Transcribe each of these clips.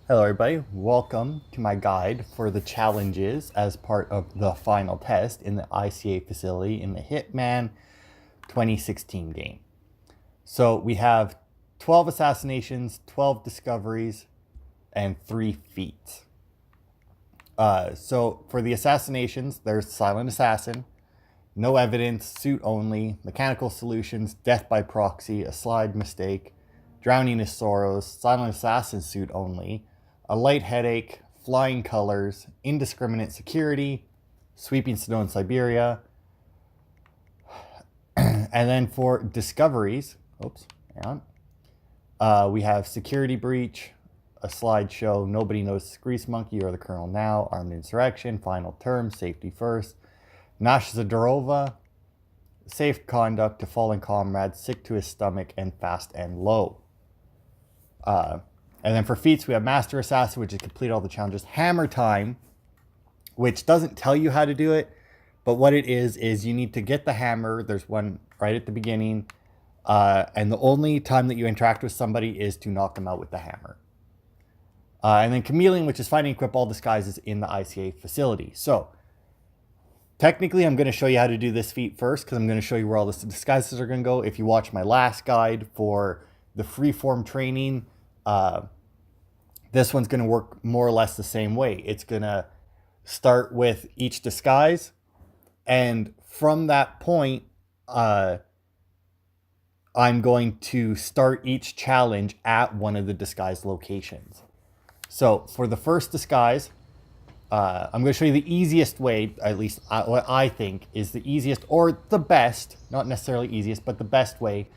Hello everybody, welcome to my guide for the challenges as part of the final test in the ICA facility in the Hitman 2016 game. So we have 12 assassinations, 12 discoveries, and 3 feats. So for the assassinations, there's Silent Assassin, no evidence, suit only, mechanical solutions, death by proxy, a slide mistake, drowning is sorrows, Silent Assassin suit only, a light headache, flying colors, indiscriminate security, sweeping snow in Siberia. And then for discoveries, we have security breach, a slideshow, nobody knows Grease Monkey, you're the Colonel now, armed insurrection, final term, safety first, Nasha Zadorova, safe conduct to fallen comrades, sick to his stomach, and fast and low. And then for feats, we have Master Assassin, which is complete all the challenges. Hammer Time, which doesn't tell you how to do it, but what it is you need to get the hammer. There's one right at the beginning. And the only time that you interact with somebody is to knock them out with the hammer. And then Chameleon, which is find and equip all disguises in the ICA facility. So technically, I'm going to show you how to do this feat first, because I'm going to show you where all the disguises are going to go. If you watch my last guide for the freeform training, this one's going to work more or less the same way. It's going to start with each disguise, and from that point, I'm going to start each challenge at one of the disguise locations. So for the first disguise, I'm going to show you the easiest way, at least what I think is the easiest or the best, not necessarily easiest, but the best way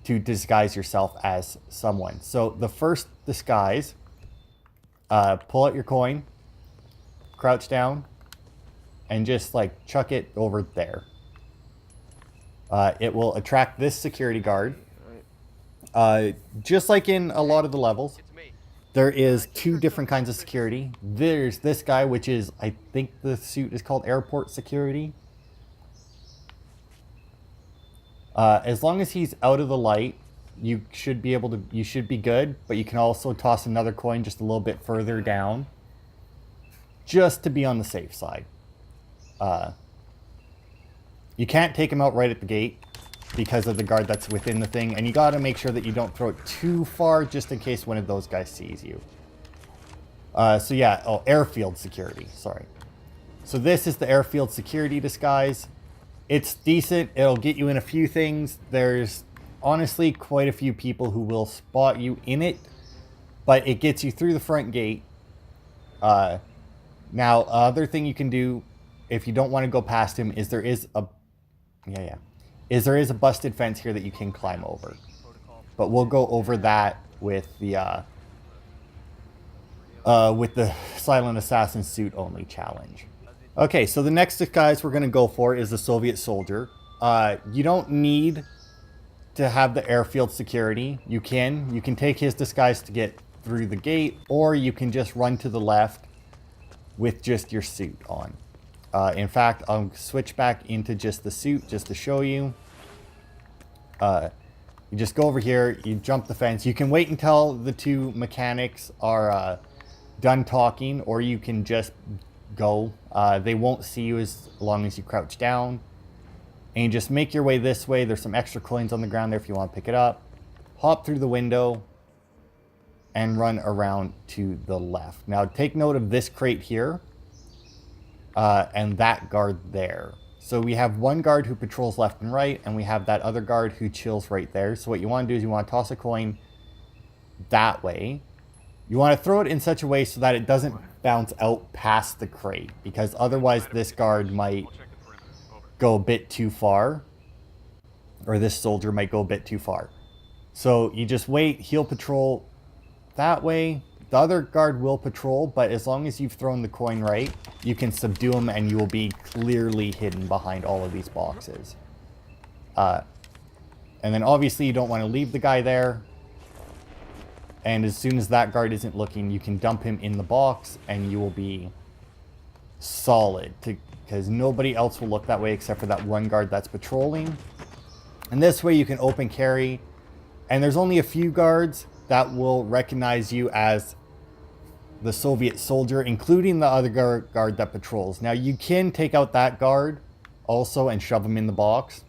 to disguise yourself as someone. So the first disguise, pull out your coin, crouch down, and just like chuck it over there. It will attract this security guard. Just like in a lot of the levels, there is 2 different kinds of security. There's this guy, which is, I think the suit is called airport security. As long as he's out of the light, you should be good, but you can also toss another coin just a little bit further down, just to be on the safe side. You can't take him out right at the gate because of the guard that's within the thing, and you got to make sure that you don't throw it too far just in case one of those guys sees you. So yeah, airfield security, sorry. So this is the airfield security disguise. It's decent. It'll get you in a few things. There's honestly quite a few people who will spot you in it, but it gets you through the front gate. Now, other thing you can do if you don't want to go past him is there is a busted fence here that you can climb over. But we'll go over that with the Silent Assassin suit only challenge. Okay, so the next disguise we're going to go for is the Soviet soldier. You don't need to have the airfield security. You can take his disguise to get through the gate, or you can just run to the left with just your suit on. In fact, I'll switch back into just the suit just to show you. You just go over here, you jump the fence. You can wait until the 2 mechanics are done talking, or you can just go. They won't see you as long as you crouch down. And you just make your way this way. There's some extra coins on the ground there if you want to pick it up. Hop through the window and run around to the left. Now take note of this crate here and that guard there. So we have one guard who patrols left and right, and we have that other guard who chills right there. So what you want to do is you want to toss a coin that way. You want to throw it in such a way so that it doesn't bounce out past the crate, because otherwise this guard might go a bit too far, or this soldier might go a bit too far. So you just wait, he'll patrol that way. The other guard will patrol, but as long as you've thrown the coin right, you can subdue him and you will be clearly hidden behind all of these boxes. And then obviously you don't want to leave the guy there. And as soon as that guard isn't looking, you can dump him in the box and you will be solid, because nobody else will look that way except for that one guard that's patrolling. And this way you can open carry, and there's only a few guards that will recognize you as the Soviet soldier, including the other guard that patrols. Now, you can take out that guard also and shove him in the box.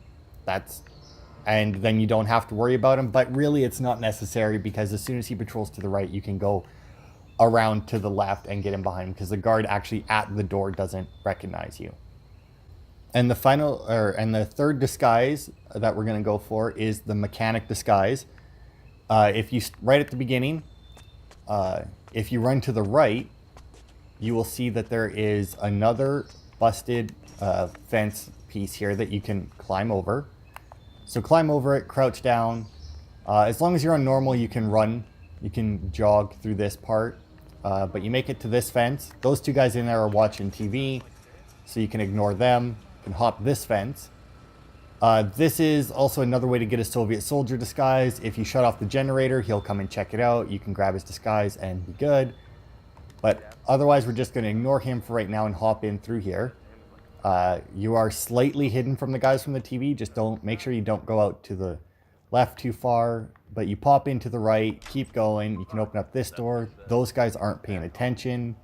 And then you don't have to worry about him. But really, it's not necessary, because as soon as he patrols to the right, you can go around to the left and get him behind him, because the guard actually at the door doesn't recognize you. And the third disguise that we're going to go for is the mechanic disguise. If you right at the beginning, if you run to the right, you will see that there is another busted fence piece here that you can climb over. So climb over it, crouch down. As long as you're on normal, you can run. You can jog through this part. But you make it to this fence. Those two guys in there are watching TV, so you can ignore them. You can hop this fence. This is also another way to get a Soviet soldier disguise. If you shut off the generator, he'll come and check it out. You can grab his disguise and be good. But otherwise, we're just going to ignore him for right now and hop in through here. You are slightly hidden from the guys from the TV. Just make sure you don't go out to the left too far. But you pop into the right, keep going. You can open up this door. Those guys aren't paying attention.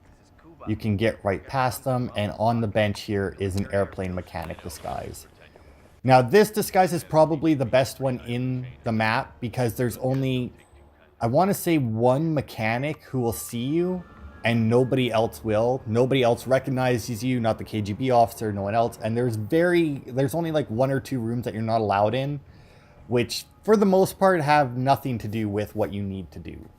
You can get right past them. And on the bench here is an airplane mechanic disguise. Now, this disguise is probably the best one in the map, because there's only, I want to say, one mechanic who will see you and nobody else will. Nobody else recognizes you, not the KGB officer, no one else. And there's only like 1 or 2 rooms that you're not allowed in, which for the most part have nothing to do with what you need to do.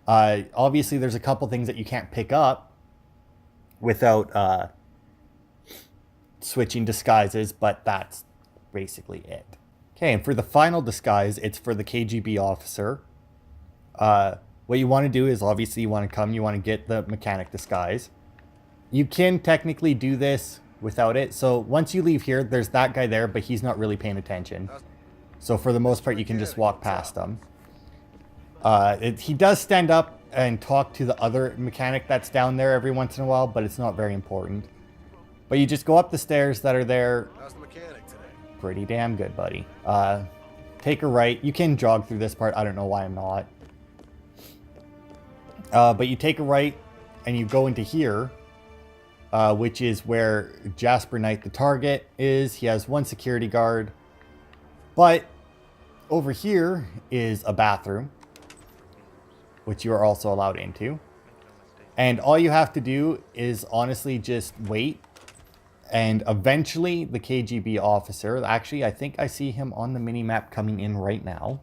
Obviously, there's a couple things that you can't pick up without switching disguises, but that's basically it. Okay, and for the final disguise, it's for the KGB officer. What you want to do is, obviously, you want to get the mechanic disguise. You can technically do this without it. So once you leave here, there's that guy there, but he's not really paying attention. So for the most part, you can just walk past him. He does stand up and talk to the other mechanic that's down there every once in a while, but it's not very important. But you just go up the stairs that are there. How's the mechanic today? Pretty damn good, buddy. Take a right. You can jog through this part. I don't know why I'm not. But you take a right and you go into here, which is where Jasper Knight, the target, is. He has 1 security guard. But over here is a bathroom, which you are also allowed into. And all you have to do is honestly just wait. And eventually the KGB officer, actually, I think I see him on the mini-map coming in right now.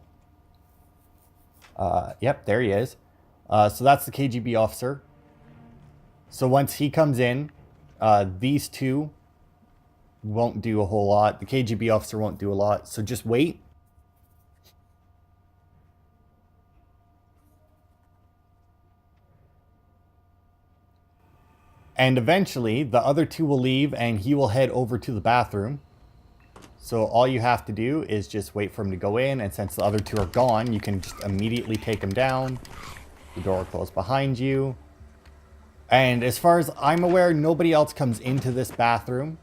Yep, there he is. So that's the KGB officer. So once he comes in, these two won't do a whole lot. The KGB officer won't do a lot. So just wait. And eventually, the other two will leave and he will head over to the bathroom. So all you have to do is just wait for him to go in. And since the other two are gone, you can just immediately take him down. The door will close behind you. And as far as I'm aware, nobody else comes into this bathroom.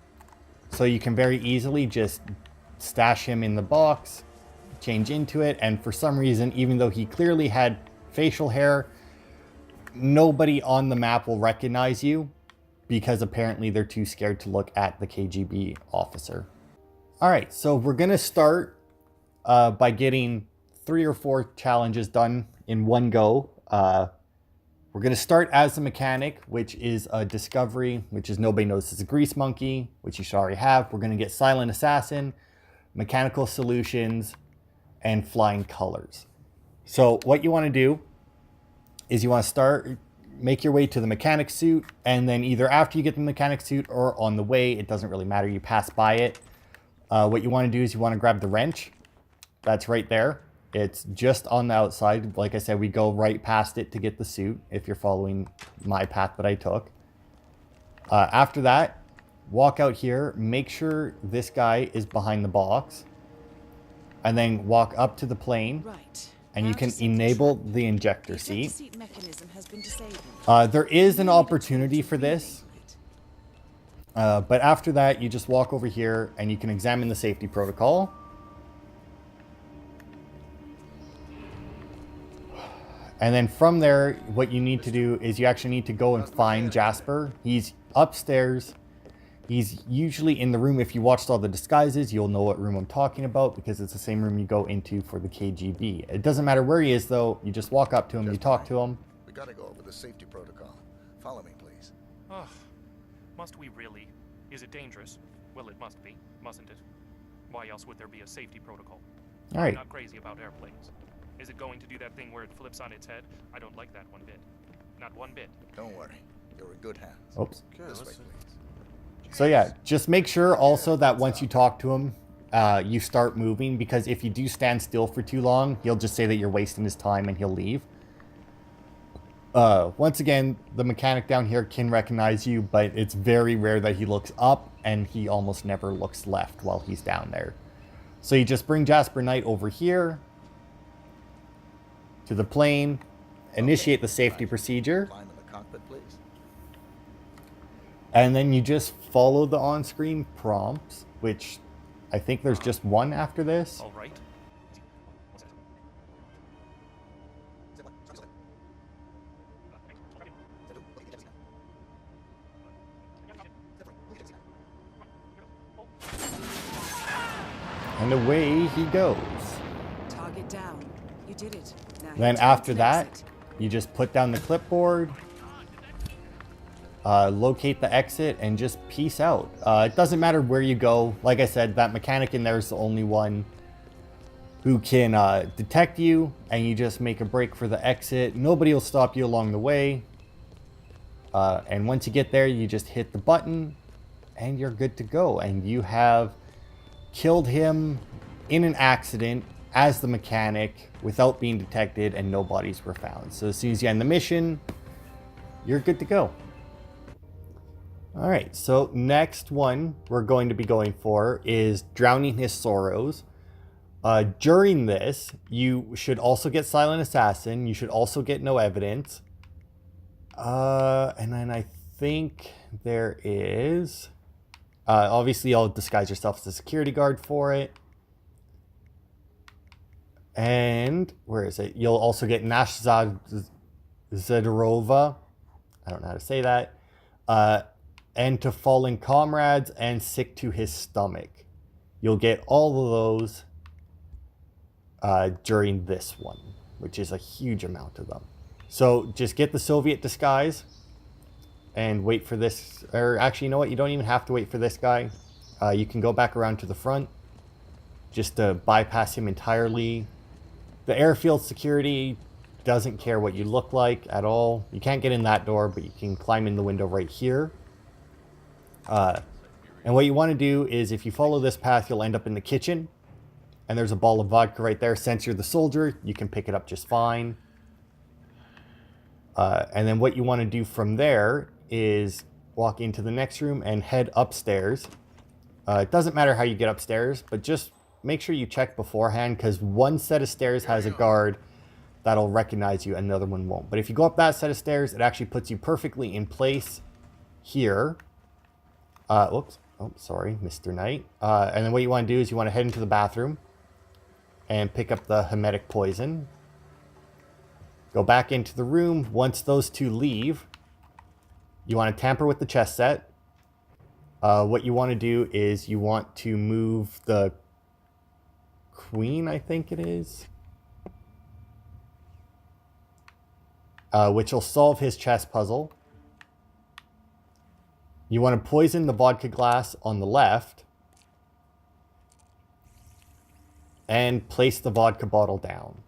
So you can very easily just stash him in the box, change into it. And for some reason, even though he clearly had facial hair, nobody on the map will recognize you, because apparently they're too scared to look at the KGB officer. All right, so we're going to start by getting 3 or 4 challenges done in one go. We're going to start as a mechanic, which is a discovery, which is nobody notices a grease monkey, which you should already have. We're going to get silent assassin, mechanical solutions, and flying colors. So what you want to do is you want to make your way to the mechanic suit, and then either after you get the mechanic suit or on the way, it doesn't really matter, you pass by it. What you want to do is you want to grab the wrench. That's right there. It's just on the outside. Like I said, we go right past it to get the suit, if you're following my path that I took. After that, walk out here, make sure this guy is behind the box, and then walk up to the plane. Right. And you can enable the injector seat. There is an opportunity for this. But after that, you just walk over here and you can examine the safety protocol. And then from there, what you need to do is you actually need to go and find Jasper. He's upstairs. He's usually in the room. If you watched all the disguises, you'll know what room I'm talking about because it's the same room you go into for the KGB. It doesn't matter where he is, though. You just walk up to him, you talk to him. We gotta go over the safety protocol. Follow me, please. Oh, must we really? Is it dangerous? Well, it must be, mustn't it? Why else would there be a safety protocol? All right. I'm not crazy about airplanes. Is it going to do that thing where it flips on its head? I don't like that one bit. Not one bit. Don't worry. You're in good hands. Oops. This way, please. So yeah, just make sure also that once you talk to him, you start moving, because if you do stand still for too long, he'll just say that you're wasting his time and he'll leave. Once again, the mechanic down here can recognize you, but it's very rare that he looks up, and he almost never looks left while he's down there. So you just bring Jasper Knight over here to the plane, initiate the safety procedure, Climb in the cockpit, please. and then you just follow the on-screen prompts, which I think there's just one after this. All right. And away he goes. Target down. You did it. Now Then head after towards an that, exit. you just put down the clipboard, locate the exit, and just peace out. It doesn't matter where you go. Like I said, that mechanic in there is the only one who can detect you, and you just make a break for the exit. Nobody will stop you along the way. And once you get there, you just hit the button, and you're good to go. And you have killed him in an accident as the mechanic without being detected, and no bodies were found. So as soon as you end the mission, you're good to go. All right, so next one we're going to be going for is Drowning His Sorrows. During this, you should also get Silent Assassin. You should also get No Evidence. And then I think there is... obviously, you'll disguise yourself as a security guard for it. And where is it? You'll also get Nash Zedorova. I don't know how to say that. And To Fallen Comrades and Sick to His Stomach. You'll get all of those during this one, which is a huge amount of them. So just get the Soviet disguise and wait for this. Or actually, you know what? You don't even have to wait for this guy. You can go back around to the front just to bypass him entirely. The airfield security doesn't care what you look like at all. You can't get in that door, but you can climb in the window right here. And what you want to do is, if you follow this path, you'll end up in the kitchen. And there's a ball of vodka right there. Since you're the soldier, you can pick it up just fine. And then what you want to do from there is walk into the next room and head upstairs. It doesn't matter how you get upstairs, but just make sure you check beforehand, because one set of stairs has a guard that'll recognize you, another one won't. But if you go up that set of stairs, it actually puts you perfectly in place here. Oops. Oh, sorry, Mr. Knight. And then what you want to do is you want to head into the bathroom and pick up the Hemetic poison. Go back into the room. Once those two leave, you want to tamper with the chess set. What you want to do is you want to move the queen, I think it is, which will solve his chess puzzle. You want to poison the vodka glass on the left and place the vodka bottle down.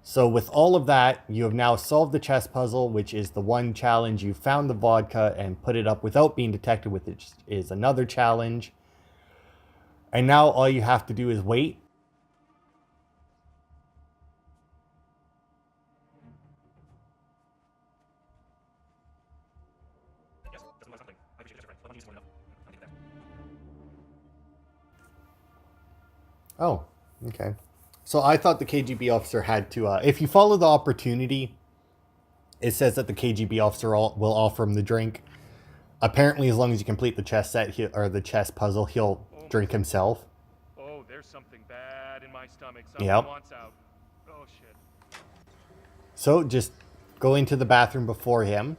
So with all of that, you have now solved the chess puzzle, which is the one challenge. You found the vodka and put it up without being detected, which is another challenge. And now all you have to do is wait. Oh, okay. So I thought the KGB officer had to, if you follow the opportunity, it says that the KGB officer will offer him the drink. Apparently, as long as you complete the chess set or the chess puzzle, he'll drink himself. Oh, there's something bad in my stomach. Something Yep. wants out. Oh, shit. So just go into the bathroom before him.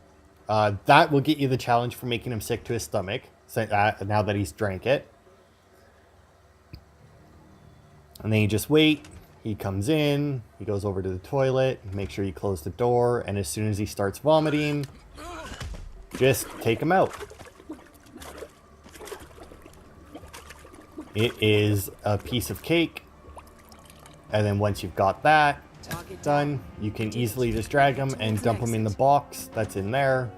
That will get you the challenge for making him sick to his stomach, now that he's drank it. And then you just wait. He comes in, he goes over to the toilet, make sure you close the door, and as soon as he starts vomiting, just take him out. It is a piece of cake. And then once you've got that done, you can easily just drag him and dump him in the box that's in there.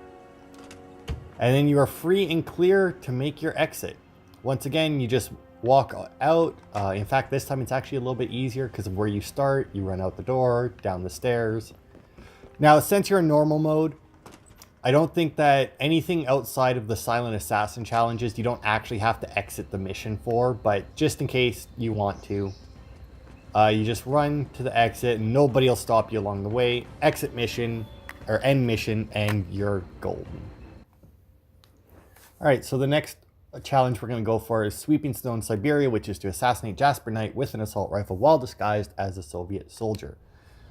And then you are free and clear to make your exit. Once again, you just walk out. In fact, this time it's actually a little bit easier because of where you start. You run out the door, down the stairs. Now, since you're in normal mode, I don't think that anything outside of the Silent Assassin challenges you don't actually have to exit the mission for, but just in case you want to, you just run to the exit and nobody will stop you along the way. Exit mission, or end mission, and you're golden. Alright, so the next challenge we're going to go for is Sweeping Snow in Siberia, which is to assassinate Jasper Knight with an assault rifle while disguised as a Soviet soldier.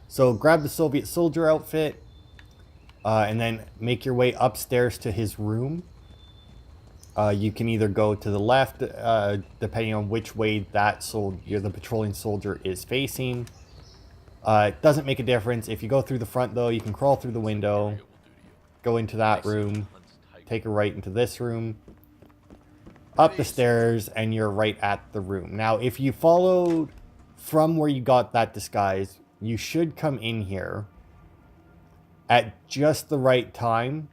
So grab the Soviet soldier outfit, and then make your way upstairs to his room. You can either go to the left, depending on which way the patrolling soldier is facing. It doesn't make a difference. If you go through the front, though, you can crawl through the window, go into that room, take a right into this room, up the stairs, and you're right at the room. Now, if you followed from where you got that disguise, you should come in here at just the right time,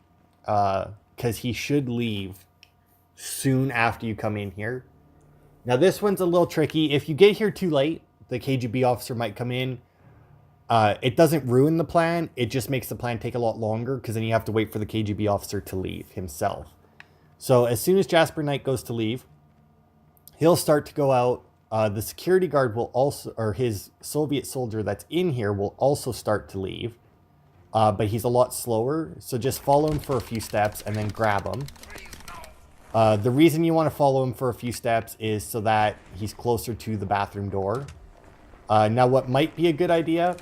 because he should leave soon after you come in here. Now, this one's a little tricky. If you get here too late, the KGB officer might come in. It doesn't ruin the plan. It just makes the plan take a lot longer because then you have to wait for the KGB officer to leave himself. So as soon as Jasper Knight goes to leave, he'll start to go out. The security guard will also, or his Soviet soldier that's in here will also start to leave. But he's a lot slower. So just follow him for a few steps and then grab him. The reason you want to follow him for a few steps is so that he's closer to the bathroom door. Now, what might be a good idea,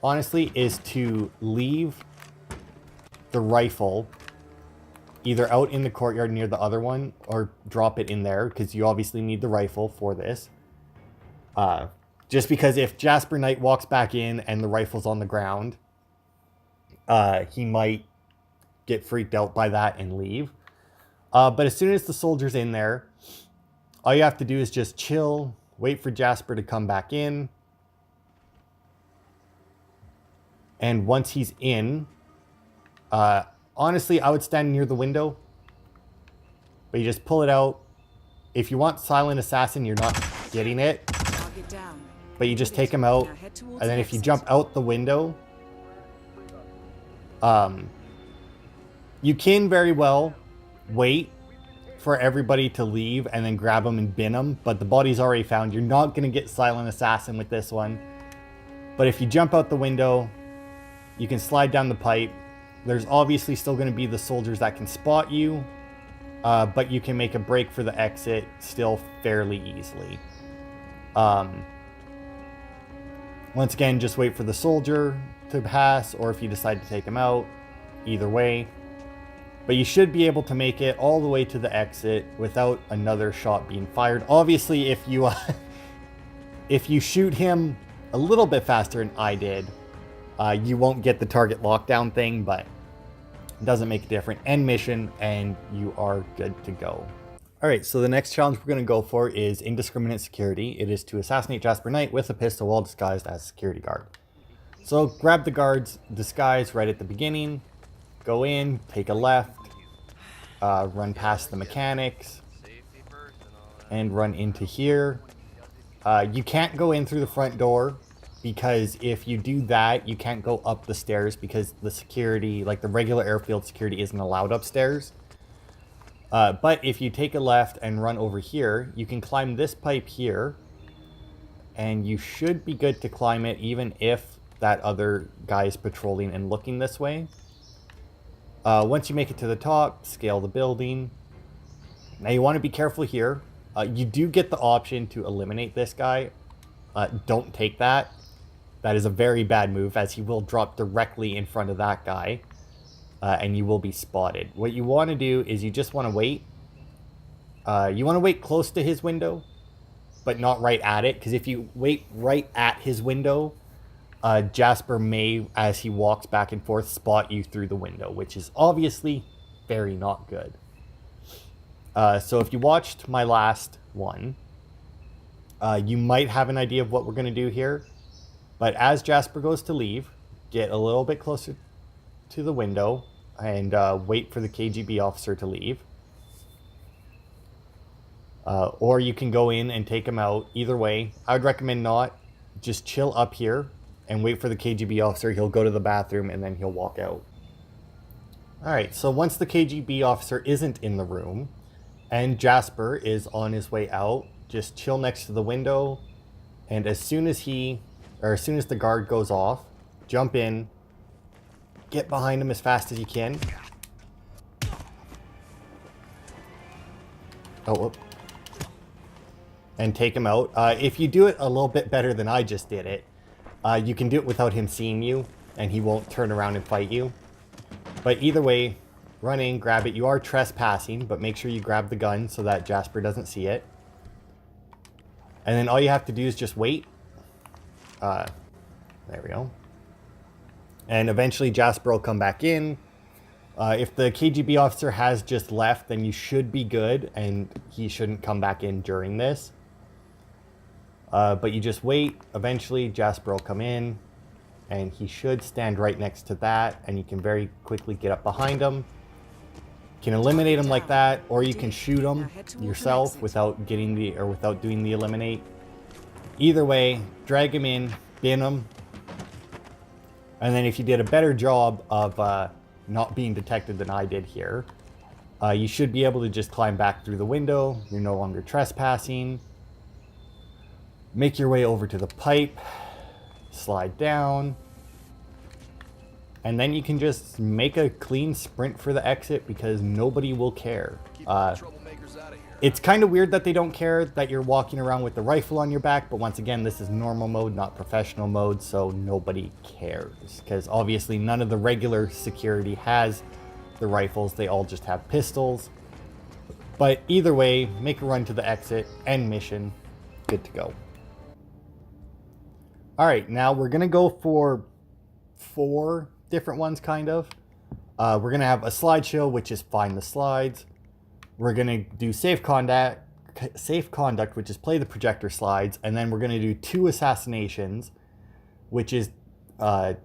honestly, is to leave the rifle either out in the courtyard near the other one or drop it in there because you obviously need the rifle for this. Just because if Jasper Knight walks back in and the rifle's on the ground, he might get freaked out by that and leave. But as soon as the soldier's in there, all you have to do is just chill, wait for Jasper to come back in. And once he's in, honestly, I would stand near the window. But you just pull it out. If you want Silent Assassin, you're not getting it. But you just take him out. And then if you jump out the window, you can very well wait for everybody to leave and then grab them and bin them. But the body's already found. You're not going to get Silent Assassin with this one. But if you jump out the window, you can slide down the pipe. There's obviously still going to be the soldiers that can spot you. But you can make a break for the exit still fairly easily. Once again, just wait for the soldier to pass, or if you decide to take him out, either way. But you should be able to make it all the way to the exit without another shot being fired. Obviously, if you shoot him a little bit faster than I did, you won't get the target lockdown thing, but it doesn't make a difference. End mission, and you are good to go. Alright, so the next challenge we're going to go for is Indiscriminate Security. It is to assassinate Jasper Knight with a pistol while disguised as a security guard. So grab the guard's disguise right at the beginning, go in, take a left, run past the mechanics, and run into here. You can't go in through the front door, because if you do that, you can't go up the stairs because the security, like the regular airfield security, isn't allowed upstairs. But if you take a left and run over here, you can climb this pipe here, and you should be good to climb it even if that other guy is patrolling and looking this way. Once you make it to the top, scale the building. Now you want to be careful here. You do get the option to eliminate this guy. Don't take that. That is a very bad move, as he will drop directly in front of that guy. And you will be spotted. What you want to do is you just want to wait. You want to wait close to his window, but not right at it. Because if you wait right at his window, Jasper may, as he walks back and forth, spot you through the window, which is obviously very not good. So if you watched my last one, you might have an idea of what we're going to do here. But as Jasper goes to leave, get a little bit closer to the window and wait for the KGB officer to leave. Or you can go in and take him out. Either way, I would recommend not. Just chill up here and wait for the KGB officer. He'll go to the bathroom and then he'll walk out. Alright, so once the KGB officer isn't in the room and Jasper is on his way out, just chill next to the window, and as soon as the guard goes off, jump in, get behind him as fast as you can. And take him out. If you do it a little bit better than I just did it, you can do it without him seeing you, and he won't turn around and fight you. But either way, run in, grab it. You are trespassing, but make sure you grab the gun so that Jasper doesn't see it. And then all you have to do is just wait. There we go. And eventually Jasper will come back in. If the KGB officer has just left, then you should be good, and he shouldn't come back in during this. But you just wait. Eventually Jasper will come in, and he should stand right next to that, and you can very quickly get up behind him. You can eliminate him like that, or you can shoot him yourself without doing the eliminate. Either way, drag him in, bin him, and then if you did a better job of not being detected than I did here, you should be able to just climb back through the window. You're no longer trespassing. Make your way over to the pipe, slide down, and then you can just make a clean sprint for the exit because nobody will care. It's kind of weird that they don't care that you're walking around with the rifle on your back, but once again, this is normal mode, not professional mode, so nobody cares. Because obviously none of the regular security has the rifles, they all just have pistols. But either way, make a run to the exit, end mission, good to go. Alright, now we're going to go for 4 different ones, kind of. We're going to have a slideshow, which is find the slides. We're going to do safe conduct, which is play the projector slides. And then we're going to do 2 assassinations, which is a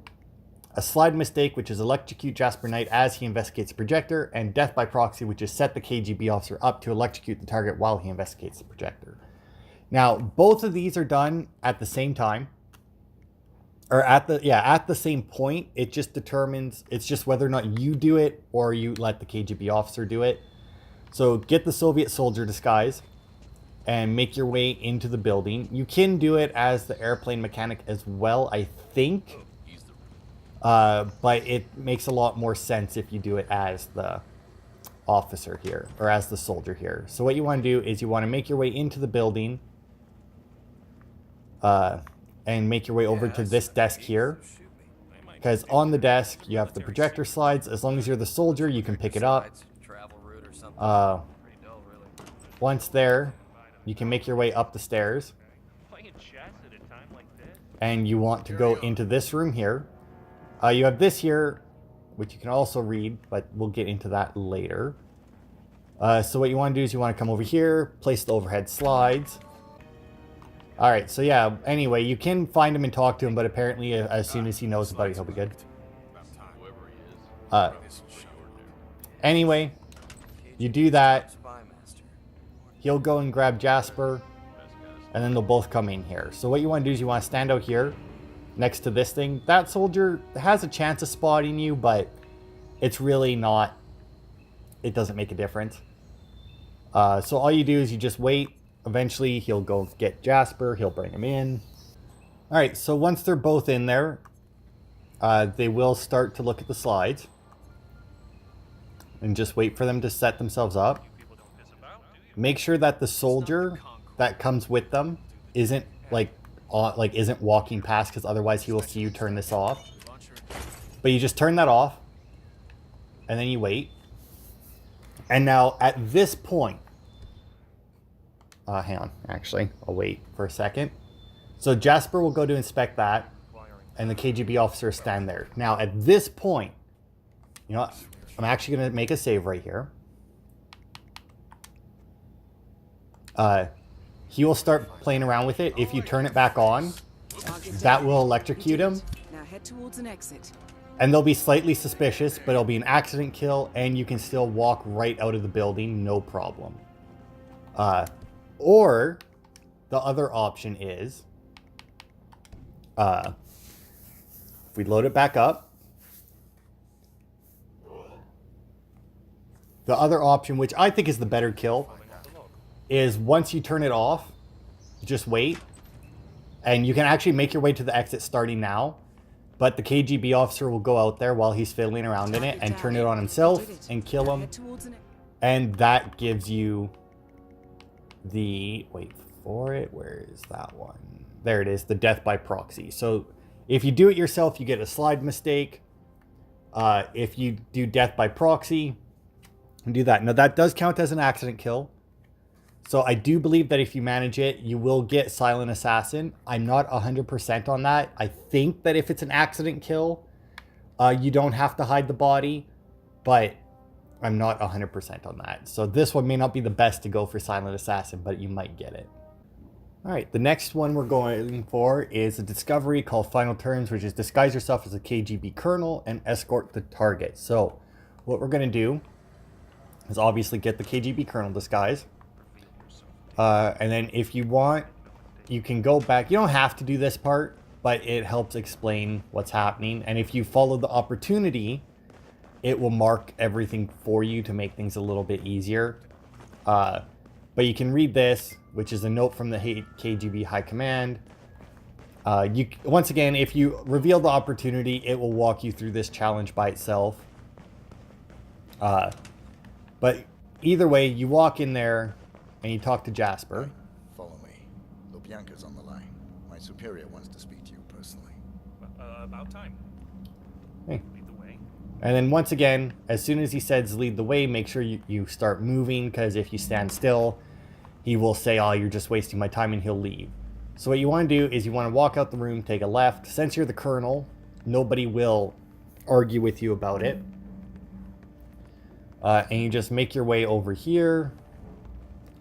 slide mistake, which is electrocute Jasper Knight as he investigates the projector, and death by proxy, which is set the KGB officer up to electrocute the target while he investigates the projector. Now, both of these are done at the same time. Or at the same point. It just determines, it's just whether or not you do it or you let the KGB officer do it. So get the Soviet soldier disguise and make your way into the building. You can do it as the airplane mechanic as well, I think. But it makes a lot more sense if you do it as the officer here, or as the soldier here. So what you want to do is you want to make your way into the building. And make your way over to this desk here. Because on the desk, you have the projector slides. As long as you're the soldier, you can pick it up. Once there, you can make your way up the stairs. And you want to go into this room here. You have this here, which you can also read, but we'll get into that later. So what you want to do is you want to come over here, place the overhead slides. Alright, so yeah, anyway, you can find him and talk to him, but apparently as soon as he knows about it, he'll be good. Anyway, you do that, he'll go and grab Jasper, and then they'll both come in here. So what you want to do is you want to stand out here, next to this thing. That soldier has a chance of spotting you, but it's really not, it doesn't make a difference. So all you do is you just wait. Eventually, he'll go get Jasper. He'll bring him in. All right, so once they're both in there, they will start to look at the slides. And just wait for them to set themselves up. Make sure that the soldier that comes with them isn't, like, like isn't walking past, because otherwise he will see you turn this off. But you just turn that off, and then you wait. And now at this point, hang on, actually, I'll wait for a second. So Jasper will go to inspect that, and the KGB officer stand there. Now at this point, you know what? I'm actually going to make a save right here. He will start playing around with it. If you turn it back on, that will electrocute him. Now head towards an exit. And they'll be slightly suspicious, but it'll be an accident kill, and you can still walk right out of the building, no problem. Or the other option is, if we load it back up, the other option, which I think is the better kill, is once you turn it off, just wait. And you can actually make your way to the exit starting now. But the KGB officer will go out there while he's fiddling around in it and turn it on himself and kill him. And that gives you the... Wait for it. Where is that one? There it is. The death by proxy. So if you do it yourself, you get a slide mistake. If you do death by proxy, and do that. Now that does count as an accident kill. So I do believe that if you manage it, you will get Silent Assassin. I'm not 100% on that. I think that if it's an accident kill, you don't have to hide the body, but I'm not 100% on that. So this one may not be the best to go for Silent Assassin, but you might get it. All right, the next one we're going for is a discovery called Final Terms, which is disguise yourself as a KGB colonel and escort the target. So what we're going to do is obviously get the KGB colonel disguise. And then if you want, you can go back. You don't have to do this part, but it helps explain what's happening. And if you follow the opportunity, it will mark everything for you to make things a little bit easier. But you can read this, which is a note from the KGB High Command. Once again, if you reveal the opportunity, it will walk you through this challenge by itself. But either way, you walk in there and you talk to Jasper. Follow me. Lubyanka's on the line. My superior wants to speak to you personally. About time. Hey. Lead the way. And then once again, as soon as he says lead the way, make sure you start moving, because if you stand still, he will say, oh, you're just wasting my time, and he'll leave. So what you want to do is you want to walk out the room, take a left. Since you're the colonel, nobody will argue with you about it. And you just make your way over here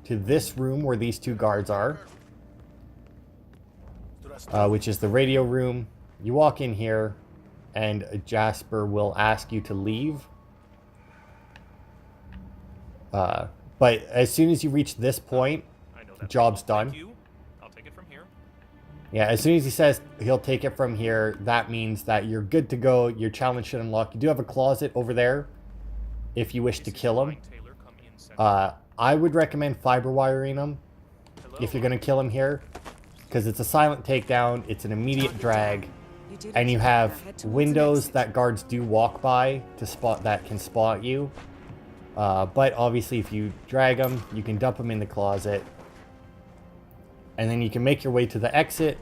to this room where these two guards are, which is the radio room. You walk in here, and Jasper will ask you to leave. But as soon as you reach this point, job's done. Thank you. I'll take it from here. Yeah, as soon as he says he'll take it from here, that means that you're good to go. Your challenge should unlock. You do have a closet over there if you wish to kill him. I would recommend fiber wiring him if you're going to kill him here, because it's a silent takedown, it's an immediate drag, and you have windows that guards do walk by to spot that can spot you. But obviously if you drag them, you can dump them in the closet, and then you can make your way to the exit,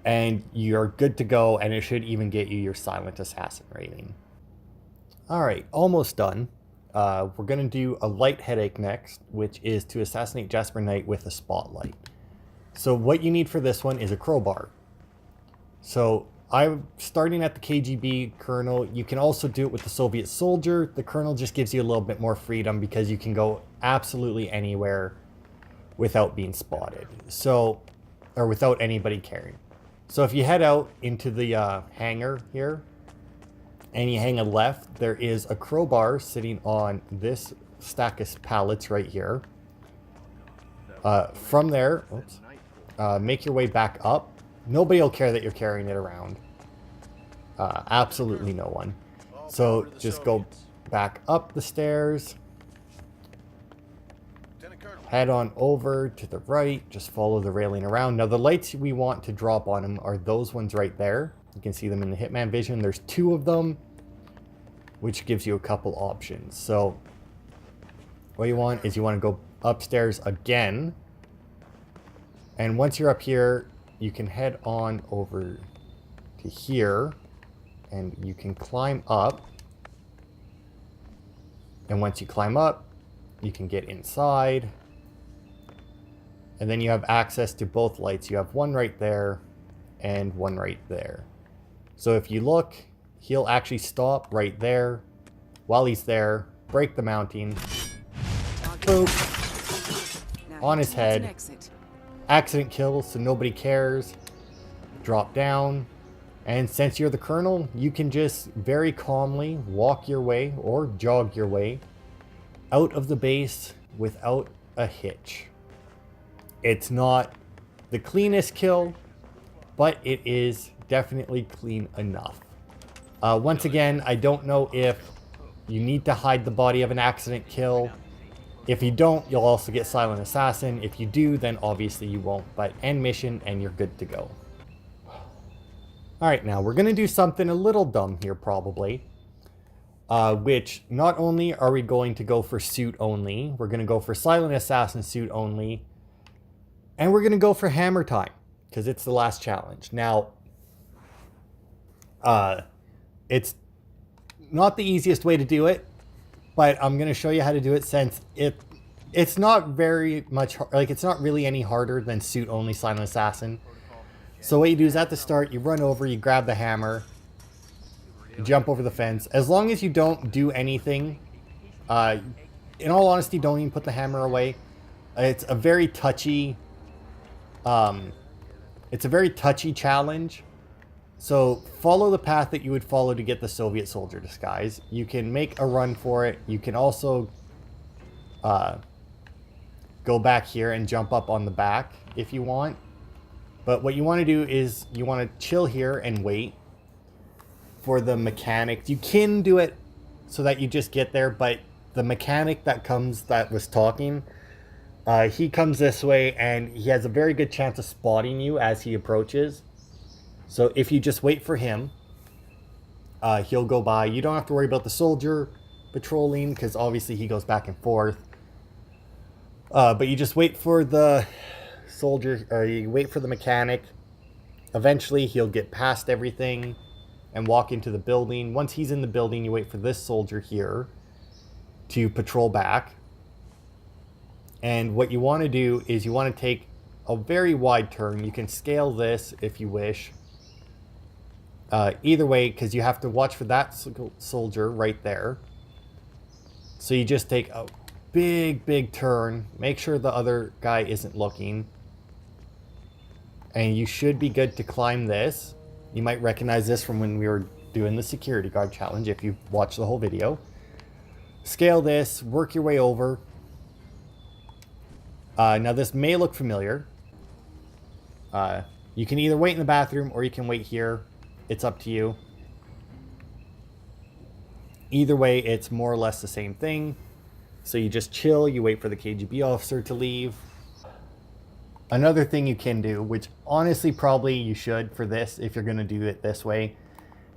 and you're good to go, and it should even get you your Silent Assassin rating. Alright, almost done. We're going to do a light headache next, which is to assassinate Jasper Knight with a spotlight. So what you need for this one is a crowbar. So I'm starting at the KGB colonel. You can also do it with the Soviet soldier. The colonel just gives you a little bit more freedom because you can go absolutely anywhere without being spotted. So, or without anybody caring. So if you head out into the hangar here, and you hang a left, there is a crowbar sitting on this stack of pallets right here. From there, make your way back up. Nobody will care that you're carrying it around. Absolutely no one. So just go back up the stairs. Head on over to the right. Just follow the railing around. Now the lights we want to drop on them are those ones right there. You can see them in the Hitman vision. There's 2 of them, which gives you a couple options. So what you want is you want to go upstairs again. And once you're up here, you can head on over to here and you can climb up. And once you climb up, you can get inside. And then you have access to both lights. You have one right there and one right there. So if you look, he'll actually stop right there. While he's there, break the mounting. Boop. On his head. Accident kill, so nobody cares. Drop down. And since you're the colonel, you can just very calmly walk your way or jog your way out of the base without a hitch. It's not the cleanest kill, but it is definitely clean enough. Once again, I don't know if you need to hide the body of an accident kill. If you don't, you'll also get Silent Assassin. If you do, then obviously you won't, but end mission and you're good to go. Alright, now we're going to do something a little dumb here probably. Which, not only are we going to go for suit only, we're going to go for Silent Assassin suit only, and we're going to go for hammer time, because it's the last challenge. Now, it's not the easiest way to do it, but I'm going to show you how to do it since it's not very much, like it's not really any harder than suit only Silent Assassin. So what you do is at the start, you run over, you grab the hammer, you jump over the fence. As long as you don't do anything, in all honesty, don't even put the hammer away. It's a very touchy, challenge. So follow the path that you would follow to get the Soviet soldier disguise. You can make a run for it. You can also go back here and jump up on the back if you want. But what you want to do is you want to chill here and wait for the mechanic. You can do it so that you just get there, but the mechanic that was talking, he comes this way and he has a very good chance of spotting you as he approaches. So if you just wait for him, he'll go by. You don't have to worry about the soldier patrolling because obviously he goes back and forth. But you just wait for the soldier, or you wait for the mechanic. Eventually he'll get past everything and walk into the building. Once he's in the building, you wait for this soldier here to patrol back. And what you want to do is you want to take a very wide turn. You can scale this if you wish. Either way, because you have to watch for that soldier right there. So you just take a big turn. Make sure the other guy isn't looking. And you should be good to climb this. You might recognize this from when we were doing the security guard challenge if you watched the whole video. Scale this, work your way over. Now this may look familiar. You can either wait in the bathroom or you can wait here. It's up to you. Either way, it's more or less the same thing. So you just chill, you wait for the KGB officer to leave. Another thing you can do, which honestly probably you should for this if you're going to do it this way,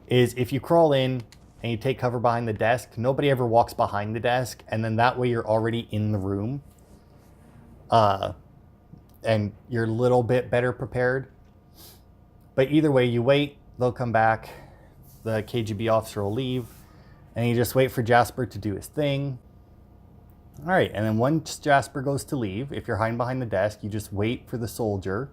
is if you crawl in and you take cover behind the desk, nobody ever walks behind the desk, and then that way you're already in the room. And you're a little bit better prepared. But either way, you wait, they'll come back, the KGB officer will leave, and you just wait for Jasper to do his thing. All right, and then once Jasper goes to leave, if you're hiding behind the desk, you just wait for the soldier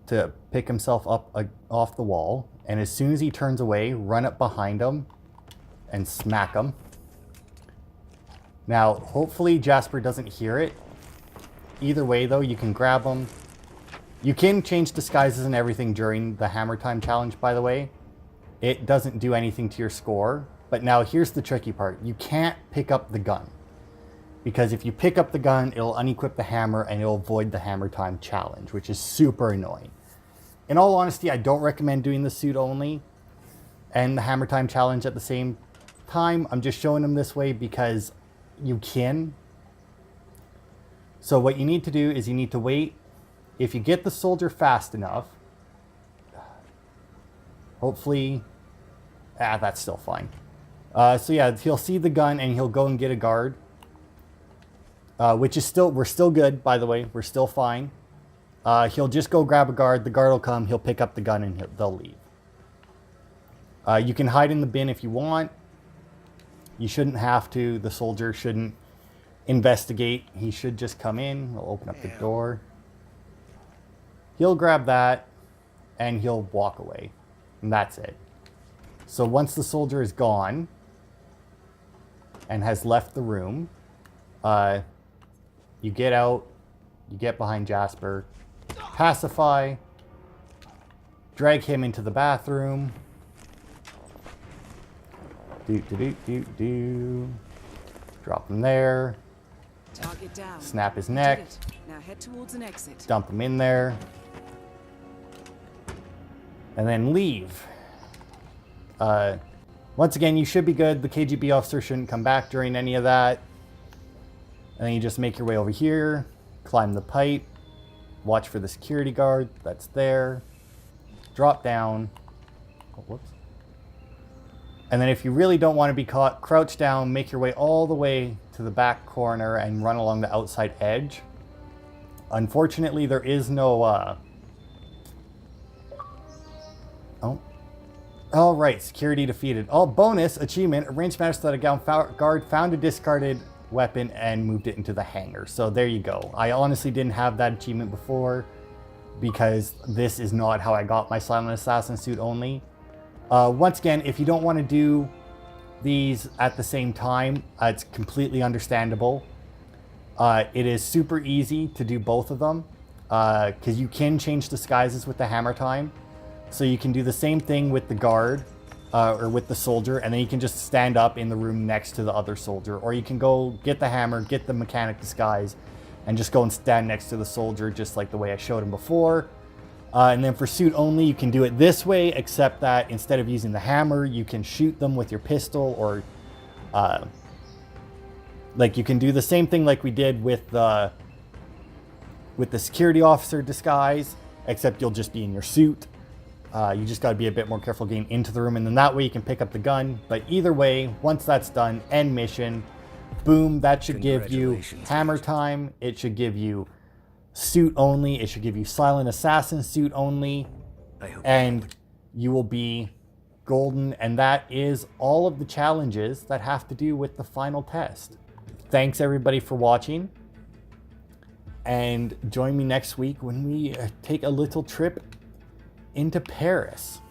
to pick himself up off the wall. And as soon as he turns away, run up behind him and smack him. Now, hopefully Jasper doesn't hear it. Either way, though, you can grab him. You can change disguises and everything during the Hammer Time challenge, by the way. It doesn't do anything to your score. But now here's the tricky part. You can't pick up the gun. Because if you pick up the gun, it'll unequip the hammer and it'll void the Hammer Time challenge, which is super annoying. In all honesty, I don't recommend doing the suit only and the Hammer Time challenge at the same time. I'm just showing them this way because you can. So what you need to do is you need to wait. If you get the soldier fast enough, hopefully, that's still fine. So yeah, he'll see the gun and he'll go and get a guard. Which is still, we're still good, by the way. We're still fine. He'll just go grab a guard. The guard will come. He'll pick up the gun and they'll leave. You can hide in the bin if you want. You shouldn't have to. The soldier shouldn't investigate. He should just come in. He'll open up the door. He'll grab that and he'll walk away. And that's it. So once the soldier is gone and has left the room, you get out, you get behind Jasper, pacify, drag him into the bathroom. Drop him there. Target down. Snap his You neck. did it. Now head towards an exit. Dump him in there. And then leave. Once again, you should be good. The KGB officer shouldn't come back during any of that. And then you just make your way over here, climb the pipe, watch for the security guard that's there, drop down. Oh, whoops. And then if you really don't want to be caught, crouch down, make your way all the way to the back corner and run along the outside edge. Unfortunately, there is no... All right, security defeated. All bonus achievement, arranged matters so that a guard found a discarded weapon and moved it into the hangar. So there you go. I honestly didn't have that achievement before because this is not how I got my Silent Assassin suit only. Once again, if you don't want to do these at the same time, it's completely understandable. It is super easy to do both of them because you can change disguises with the hammer time. So you can do the same thing with the guard or with the soldier, and then you can just stand up in the room next to the other soldier. Or you can go get the hammer, get the mechanic disguise, and just go and stand next to the soldier just like the way I showed him before. And then for suit only, you can do it this way, except that instead of using the hammer, you can shoot them with your pistol, or like you can do the same thing like we did with the security officer disguise, except you'll just be in your suit. You just got to be a bit more careful getting into the room, and then that way you can pick up the gun. But either way, once that's done, end mission. Boom, that should give you hammer time. It should give you suit only. It should give you Silent Assassin suit only. And you will be golden. And that is all of the challenges that have to do with the final test. Thanks everybody for watching. And join me next week when we take a little trip into Paris.